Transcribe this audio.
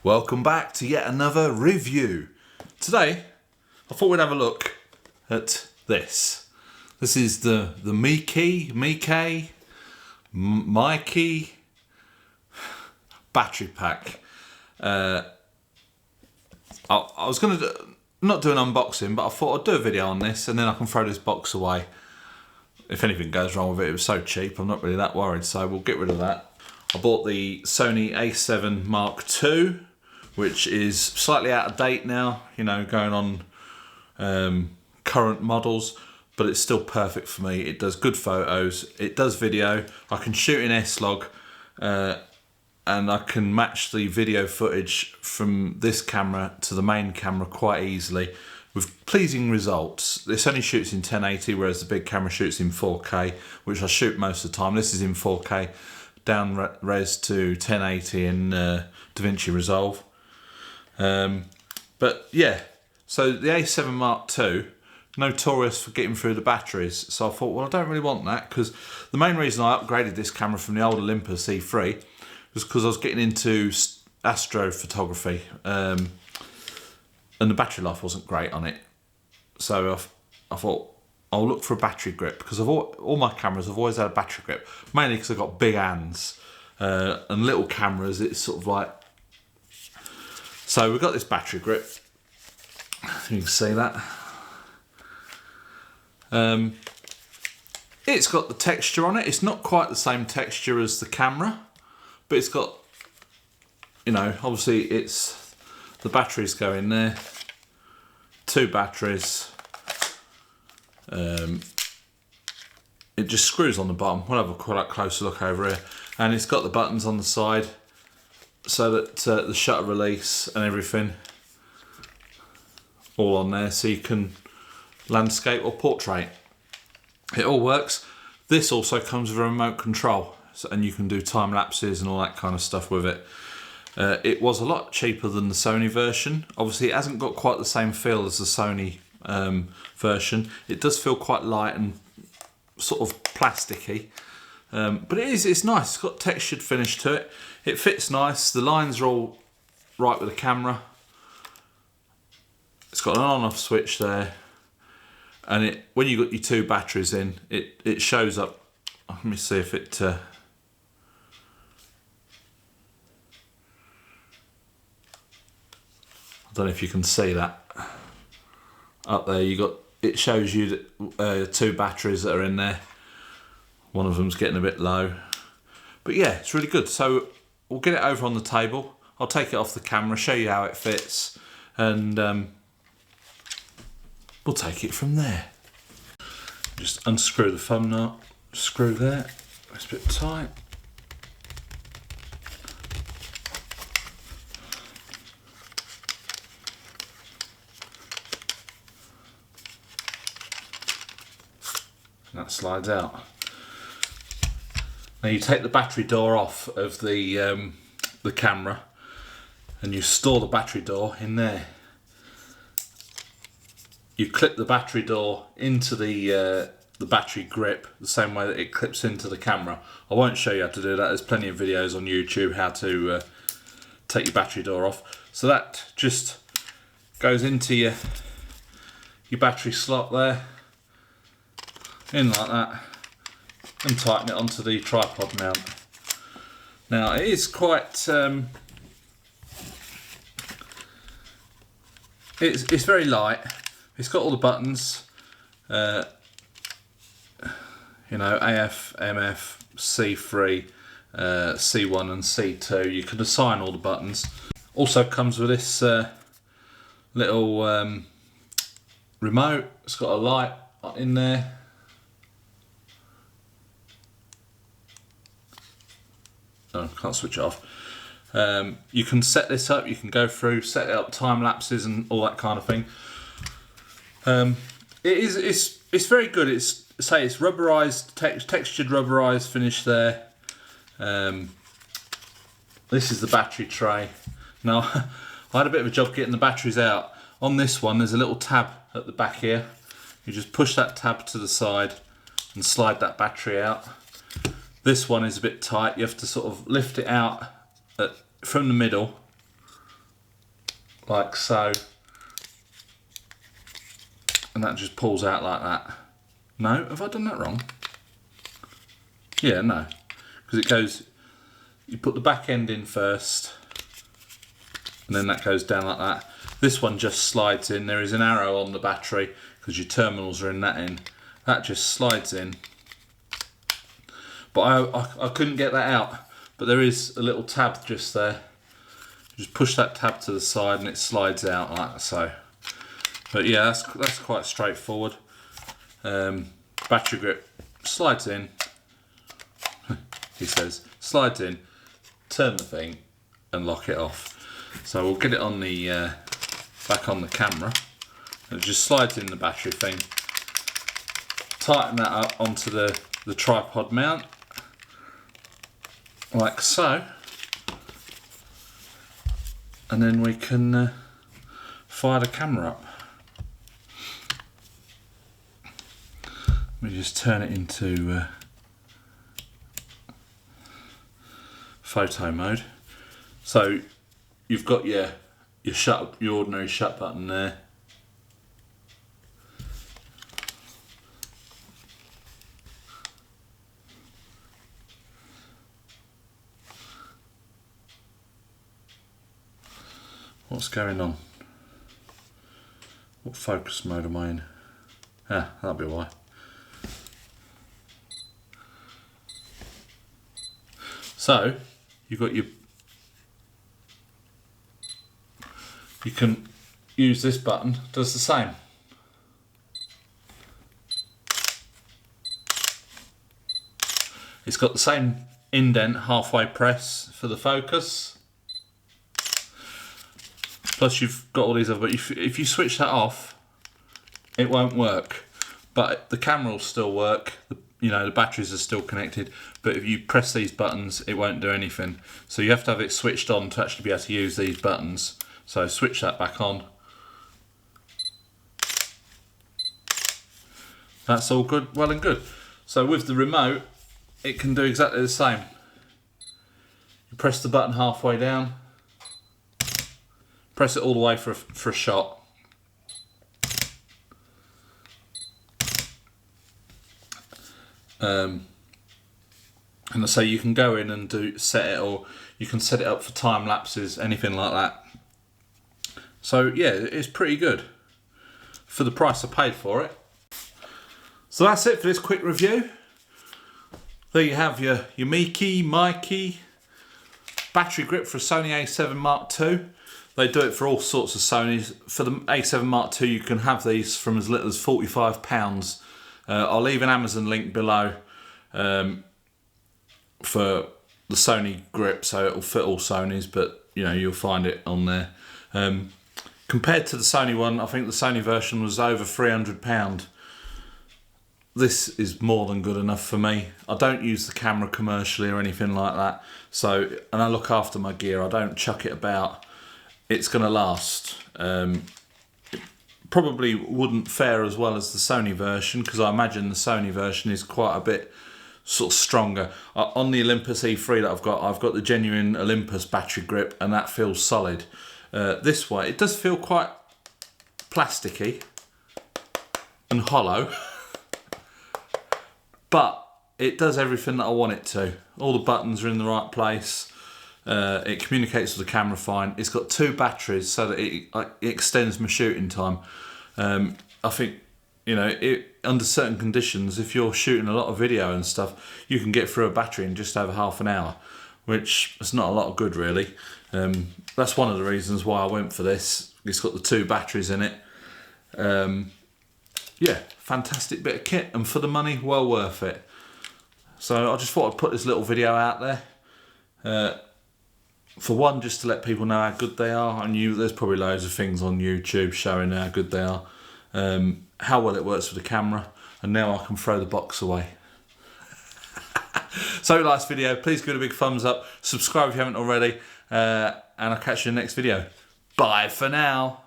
Welcome back to yet another review. Today, I thought we'd have a look at this. This is the Meike battery pack. I was going to not do an unboxing, but I thought I'd do a video on this and then I can throw this box away. If anything goes wrong with it, it was so cheap, I'm not really that worried, so we'll get rid of that. I bought the Sony A7 Mark II, which is slightly out of date now, you know, going on current models, but it's still perfect for me. It does good photos, it does video, I can shoot in S-Log, and I can match the video footage from this camera to the main camera quite easily with pleasing results. This only shoots in 1080, whereas the big camera shoots in 4K, which I shoot most of the time. This is in 4K, down res to 1080 in DaVinci Resolve. But yeah, so the A7 Mark II, notorious for getting through the batteries. So I thought, well, I don't really want that, because the main reason I upgraded this camera from the old Olympus C3 was because I was getting into astrophotography, and the battery life wasn't great on it. So I thought, I'll look for a battery grip, because all my cameras have always had a battery grip, mainly because I've got big hands, and little cameras, it's sort of like... So we've got this battery grip, you can see that. It's got the texture on it. It's not quite the same texture as the camera, but it's got, you know, obviously it's, the batteries go in there, 2 batteries. It just screws on the bottom. We'll have a quite closer look over here, and it's got the buttons on the side so that the shutter release and everything all on there, so you can landscape or portrait. It all works. This also comes with a remote control, and you can do time lapses and all that kind of stuff with it. It was a lot cheaper than the Sony version. Obviously it hasn't got quite the same feel as the Sony version. It does feel quite light and sort of plasticky, but it's nice. It's got textured finish to it. It fits nice. The lines are all right with the camera. It's got an on-off switch there, and when you got your 2 batteries in, it shows up. Let me see if it. I don't know if you can see that up there. It shows you that 2 batteries that are in there. One of them's getting a bit low, but yeah, it's really good. So we'll get it over on the table. I'll take it off the camera, show you how it fits, and we'll take it from there. Just unscrew the thumb nut, screw there. It's a bit tight. That slides out. Now you take the battery door off of the camera, and you store the battery door in there. You clip the battery door into the battery grip the same way that it clips into the camera. I won't show you how to do that. There's plenty of videos on YouTube how to take your battery door off. So that just goes into your battery slot there, in like that, and tighten it onto the tripod mount. Now it is quite it's very light. It's got all the buttons, you know, AF, MF, C3, C1 and C2. You can assign all the buttons. Also comes with this little remote. It's got a light in there. Oh, can't switch it off. You can set this up, you can go through, set it up time lapses and all that kind of thing. It's very good. It's rubberized, textured rubberized finish there. This is the battery tray. Now I had a bit of a job getting the batteries out. On this one there's a little tab at the back here. You just push that tab to the side and slide that battery out. This one is a bit tight. You have to sort of lift it out from the middle like so, and that just pulls out like that. No, have I done that wrong? Yeah, no, because it goes, you put the back end in first, and then that goes down like that. This one just slides in. There is an arrow on the battery because your terminals are in that end. That just slides in. But I couldn't get that out. But there is a little tab just there. Just push that tab to the side and it slides out like so. But yeah, that's quite straightforward. Battery grip slides in. He says slides in. Turn the thing and lock it off. So we'll get it on the back on the camera. And it just slides in the battery thing. Tighten that up onto the tripod mount, like so. And then we can fire the camera up. Let me just turn it into photo mode. So you've got your ordinary shut button there. What's going on? What focus mode am I in? Ah, that'll be why. So you've got you can use this button, does the same. It's got the same indent halfway press for the focus. Plus you've got all these other, but if you switch that off, it won't work. But the camera will still work, the batteries are still connected, but if you press these buttons, it won't do anything. So you have to have it switched on to actually be able to use these buttons. So switch that back on. That's all good, well and good. So with the remote, it can do exactly the same. You press the button halfway down, press it all the way for a shot. And I say you can go in and set it, or you can set it up for time lapses, anything like that. So yeah, it's pretty good for the price I paid for it. So that's it for this quick review. There you have your Meike battery grip for a Sony A7 Mark II. They do it for all sorts of Sonys. For the A7 Mark II, you can have these from as little as £45. I'll leave an Amazon link below for the Sony grip, so it'll fit all Sonys, but you'll find it on there. Compared to the Sony one, I think the Sony version was over £300. This is more than good enough for me. I don't use the camera commercially or anything like that. So, and I look after my gear. I don't chuck it about. It's going to last. It probably wouldn't fare as well as the Sony version, because I imagine the Sony version is quite a bit sort of stronger. On the Olympus E3 that I've got the genuine Olympus battery grip, and that feels solid. This way, it does feel quite plasticky and hollow, but it does everything that I want it to. All the buttons are in the right place. It communicates with the camera fine. It's got 2 batteries so that it extends my shooting time. I think, under certain conditions, if you're shooting a lot of video and stuff, you can get through a battery in just over half an hour, which is not a lot of good really. That's one of the reasons why I went for this. It's got the 2 batteries in it. Yeah, fantastic bit of kit, and for the money, well worth it. So I just thought I'd put this little video out there. For one, just to let people know how good they are. There's probably loads of things on YouTube showing how good they are, how well it works with the camera, and now I can throw the box away. So if you like this video, please give it a big thumbs up, subscribe if you haven't already, and I'll catch you in the next video. Bye for now.